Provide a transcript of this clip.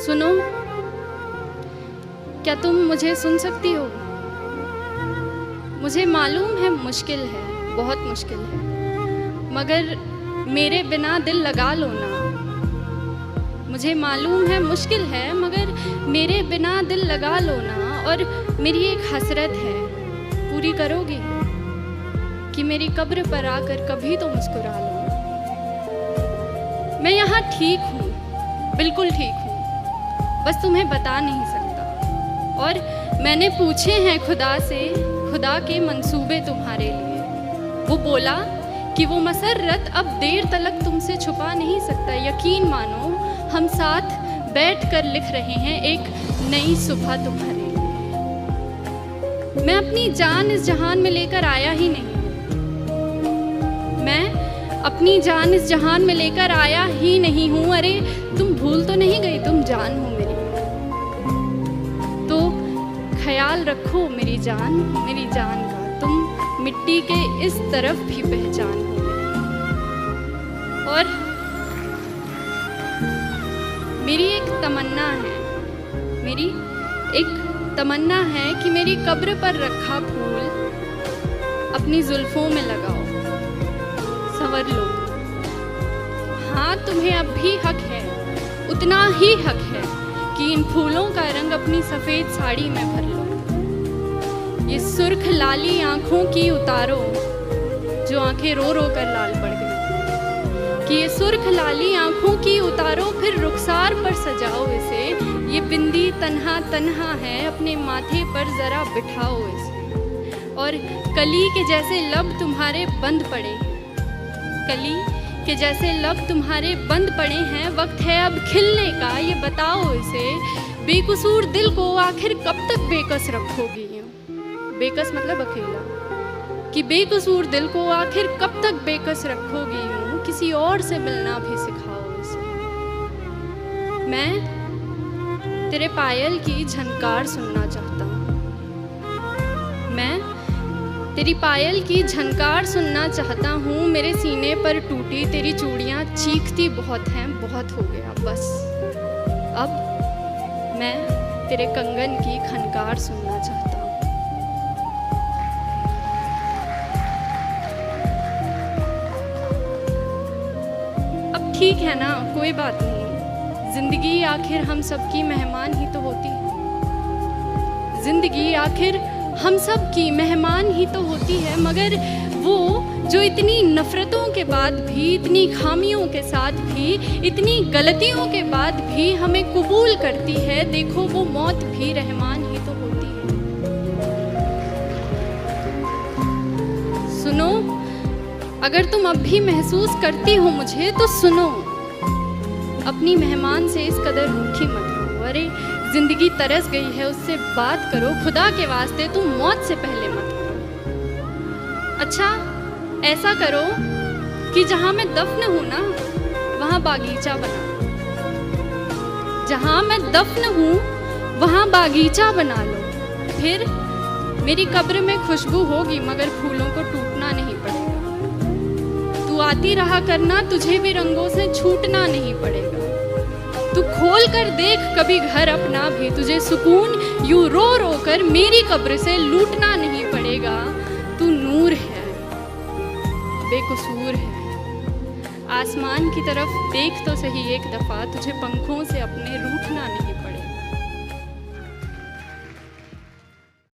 सुनो, क्या तुम मुझे सुन सकती हो? मुझे मालूम है मुश्किल है, बहुत मुश्किल है, मगर मेरे बिना दिल लगा लो ना। मुझे मालूम है मुश्किल है, मगर मेरे बिना दिल लगा लो ना। और मेरी एक हसरत है, पूरी करोगी कि मेरी कब्र पर आकर कभी तो मुस्कुरा लो। मैं यहाँ ठीक हूँ, बिल्कुल ठीक हूँ, बस तुम्हें बता नहीं सकता। और मैंने पूछे हैं खुदा से, खुदा के मंसूबे तुम्हारे लिए। वो बोला कि वो मसर्रत अब देर तलक तुमसे छुपा नहीं सकता। यकीन मानो, हम साथ बैठ कर लिख रहे हैं एक नई सुबह तुम्हारे लिए। मैं अपनी जान इस जहान में लेकर आया ही नहीं, मैं अपनी जान इस जहान में लेकर आया ही नहीं हूँ। अरे तुम भूल तो नहीं गई, तुम जान हो मेरी, तो ख्याल रखो मेरी जान का। तुम मिट्टी के इस तरफ भी पहचान हो मेरी। और मेरी एक तमन्ना है, मेरी एक तमन्ना है कि मेरी कब्र पर रखा फूल अपनी जुल्फों में लगाओ, संवर लो। हाँ, तुम्हें अब भी हक है, उतना ही हक है कि इन फूलों का रंग अपनी सफ़ेद साड़ी में भर लो। ये सुर्ख लाली आँखों की उतारो, जो आँखें रो रो कर लाल पड़ गई, कि ये सुर्ख लाली आँखों की उतारो, फिर रुखसार पर सजाओ इसे। ये बिंदी तन्हा तन्हा है, अपने माथे पर ज़रा बिठाओ इसे। और कली के जैसे लब तुम्हारे बंद पड़े, कली के जैसे लब तुम्हारे बंद पड़े हैं, वक्त है अब खिलने का, ये बताओ इसे। बेकसूर दिल को आखिर कब तक बेकस रखोगी? बेकस मतलब अकेला, कि बेकसूर दिल को आखिर कब तक बेकस रखोगी यूं? किसी और से मिलना भी सिखाओ इसे। मैं तेरे पायल की झनकार सुनना चाहता हूँ, मैं तेरी पायल की झनकार सुनना चाहता हूँ। मेरे सीने पर टूटी तेरी चूड़ियाँ चीखती बहुत हैं, बहुत हो गया बस। अब मैं तेरे कंगन की खनकार सुनना चाहता हूँ। अब ठीक है ना, कोई बात नहीं, जिंदगी आखिर हम सबकी मेहमान ही तो होती है। जिंदगी आखिर हम सब की मेहमान ही तो होती है, मगर वो जो इतनी नफ़रतों के बाद भी, इतनी खामियों के साथ भी, इतनी गलतियों के बाद भी हमें कबूल करती है, देखो वो मौत भी रहमान ही तो होती है। सुनो, अगर तुम अब भी महसूस करती हो मुझे तो सुनो, अपनी मेहमान से इस कदर रूठी मत हो। अरे जिंदगी तरस गई है, उससे बात करो, खुदा के वास्ते तुम मौत से पहले मत करो। अच्छा ऐसा करो कि जहाँ मैं दफन हूँ ना, वहाँ बागीचा बना लो। जहाँ मैं दफन हूँ वहाँ बागीचा बना लो। फिर मेरी कब्र में खुशबू होगी, मगर फूलों को टूटना नहीं पड़ेगा। तू आती रहा करना, तुझे भी रंगों से छूटना नहीं पड़ेगा। तू खोल कर देख कभी घर अपना भी, तुझे सुकून यूं रो रो कर मेरी कब्र से लूटना नहीं पड़ेगा। तू नूर है, बेकसूर है, आसमान की तरफ देख तो सही एक दफा, तुझे पंखों से अपने रूठना नहीं